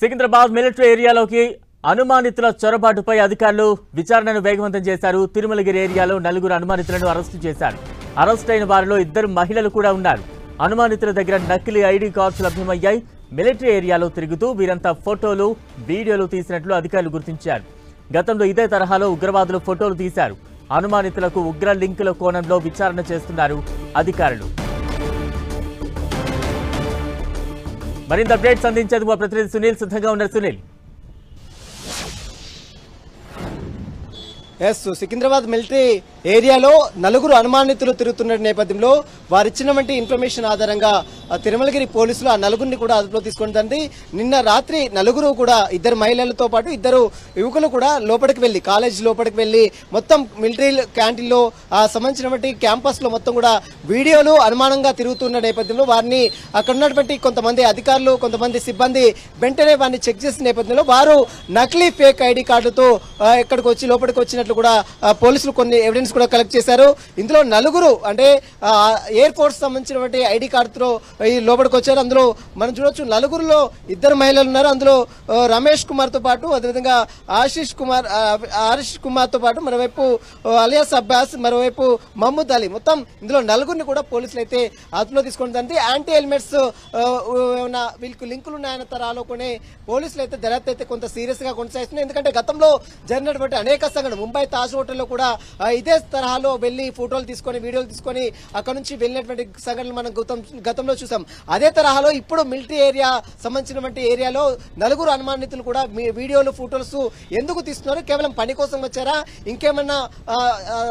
Secunderabad military ఏరియాలోకి అనుమానితుల చొరబాటుపై అధికారులు విచారణను వేగవంతం చేశారు. తిరుమలగిరి ఏరియాలో 4 అనుమానితులను అరెస్టు చేశారు. అరెస్ట్ అయిన వారిలో 2 మహిళలు కూడా ఉన్నారు. అనుమానితుల దగ్గర నకిలీ ఐడి కార్డ్స్ లభ్యమయ్యాయి. మిలిటరీ ఏరియాలో తిరుగుతూ వీరంతా ఫోటోలు, వీడియోలు తీసినట్లు అధికారులు గుర్తించారు. గతంలో ఇదే తరహాలో ఉగ్రవాదులు ఫోటోలు తీశారు. అనుమానితులకు ఉగ్ర లింకుల కోణంలో విచారణ చేస్తున్నారు అధికారులు. మరింత అప్డేట్స్ అందించేందుకు మా ప్రతినిధి సునీల్ సిద్ధంగా ఉన్నారు. సునీల్, సికింద్రాబాద్ మిలిటరీ ఏరియాలో 4 అనుమానితులు తిరుగుతున్న నేపథ్యంలో వారిచ్చినటువంటి ఇన్ఫర్మేషన్ ఆధారంగా తిరుమలగిరి పోలీసులు ఆ 4 కూడా అదుపులో తీసుకుంటుంది. నిన్న రాత్రి 4 కూడా 2 మహిళలతో పాటు 2 యువకులు కూడా లోపలికి వెళ్లి కాలేజ్ లోపలికి వెళ్లి మొత్తం మిలిటరీ క్యాంటీన్ లో సంబంధించినటువంటి క్యాంపస్ లో మొత్తం కూడా వీడియోలు అనుమానంగా తిరుగుతున్న నేపథ్యంలో వారిని అక్కడ ఉన్నటువంటి కొంతమంది అధికారులు, కొంతమంది సిబ్బంది వెంటనే వారిని చెక్ చేసిన నేపథ్యంలో వారు నకిలీ ఫేక్ ఐడి కార్డుతో ఇక్కడికి వచ్చి లోపలికి వచ్చినట్లు కూడా పోలీసులు కొన్ని ఎవిడెన్స్ కూడా కలెక్ట్ చేశారు. ఇందులో 4 అంటే ఎయిర్ ఫోర్స్ సంబంధించినటువంటి ఐడి కార్డుతో లోపలికి వచ్చారు. అందులో మనం చూడొచ్చు 4లో 2 మహిళలు ఉన్నారు. అందులో రమేష్ కుమార్ తో పాటు అదేవిధంగా ఆశిష్ కుమార్ తో పాటు మరోవైపు అలియాస్ అబ్బాస్, మరోవైపు మహమ్మద్ అలీ, మొత్తం ఇందులో 4 కూడా పోలీసులు అయితే అదుపులో తీసుకుంటుంది. యాంటీ హెల్మెట్స్ ఏమైనా వీళ్ళకి లింకులు ఉన్నాయన్న తరాలో కొన్ని పోలీసులు అయితే దర్యాప్తు అయితే కొంత సీరియస్ గా కొనసాగిస్తున్నాయి. ఎందుకంటే గతంలో జరిగినటువంటి అనేక సంఘటనలు ముంబై తాజ్ హోటల్లో కూడా ఇదే తరహాలో వెళ్లి ఫోటోలు తీసుకొని వీడియోలు తీసుకొని అక్కడ నుంచి వెళ్ళినటువంటి సంఘటనలు మనం గతంలో చూసాం. అదే తరహాలో ఇప్పుడు మిలిటరీ ఏరియా సంబంధించినటువంటి ఏరియాలో 4 అనుమానితులు కూడా వీడియోలు, ఫోటోస్ ఎందుకు తీస్తున్నారు? కేవలం పని కోసం వచ్చారా? ఇంకేమన్నా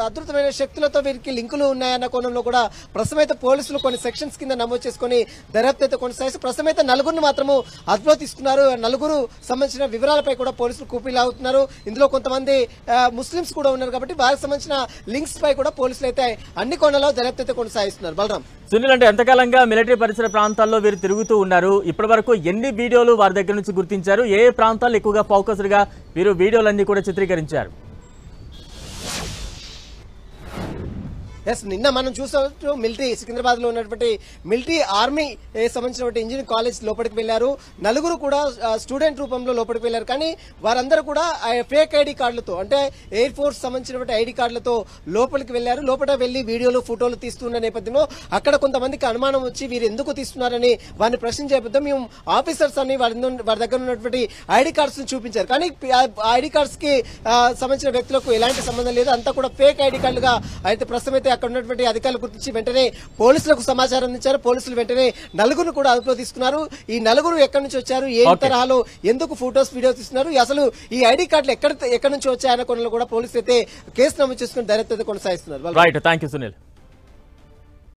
అద్భుతమైన శక్తులతో వీరికి లింకులు ఉన్నాయన్న కోణంలో కూడా ప్రస్తుతం అయితే పోలీసులు కొన్ని సెక్షన్స్ కింద నమోదు చేసుకుని దర్యాప్తు అయితే కొనసాగిస్తూ ప్రస్తుతం అయితే 4 మాత్రము అదుపులో తీసుకున్నారు. 4 సంబంధించిన వివరాలపై కూడా పోలీసులు కూపీలాగుతున్నారు. ఇందులో కొంతమంది ముస్లింస్ కూడా ఉన్నారు కాబట్టి వారికి సంబంధించిన లింక్స్ పై కూడా పోలీసులు అయితే అన్ని కోణాల్లో దర్యాప్తు అయితే కొనసాగిస్తున్నారు. బలరాం, సునీల్, అంటే ఎంతకాలంగా మిలిటరీ పరిసర ప్రాంతాల్లో వీరు తిరుగుతూ ఉన్నారు? ఇప్పటి వరకు ఎన్ని వీడియోలు వారి దగ్గర నుంచి గుర్తించారు? ఏ ప్రాంతాల్లో ఎక్కువగా ఫోకస్డ్ గా వీరు వీడియోలన్నీ కూడా చిత్రీకరించారు? నిన్న మనం చూసాము మిలిటరీ సికింద్రాబాద్ లో ఉన్నటువంటి మిలిటరీ ఆర్మీ సంబంధించినటువంటి ఇంజనీరింగ్ కాలేజ్ లోపలికి వెళ్లారు. 4 కూడా స్టూడెంట్ రూపంలో లోపలికి వెళ్లారు. కానీ వారందరూ కూడా ఫేక్ ఐడి కార్డులతో, అంటే ఎయిర్ ఫోర్స్ సంబంధించినటువంటి ఐడి కార్డులతో లోపలికి వెళ్లారు. లోపల వెళ్లి వీడియోలు, ఫోటోలు తీస్తున్న నేపథ్యంలో అక్కడ కొంతమందికి అనుమానం వచ్చి వీరు ఎందుకు తీస్తున్నారని వారిని ప్రశ్నించేద్దాం. మేము ఆఫీసర్స్ అని వారి దగ్గర ఉన్నటువంటి ఐడి కార్డ్స్ ని చూపించారు. కానీ ఐడి కార్డ్స్ కి సంబంధించిన వ్యక్తులకు ఎలాంటి సంబంధం లేదు. అంతా కూడా ఫేక్ ఐడి కార్డులుగా అయితే ప్రస్తుతం అయితే అక్కడ ఉన్నటువంటి అధికారులు గుర్తించి వెంటనే పోలీసులకు సమాచారం అందించారు. పోలీసులు వెంటనే 4 కూడా అదుపులో తీసుకున్నారు. ఈ 4 ఎక్కడి నుంచి వచ్చారు, ఏ తరహాలో ఎందుకు ఫోటోస్, వీడియోస్ తీస్తున్నారు, అసలు ఈ ఐడి కార్డులు ఎక్కడి నుంచి వచ్చాయన్న కోణంలో కూడా పోలీసులు అయితే కేసు నమోదు చేసుకుని దర్యాప్తు కొనసాగిస్తున్నారు. Right, thank you Sunil.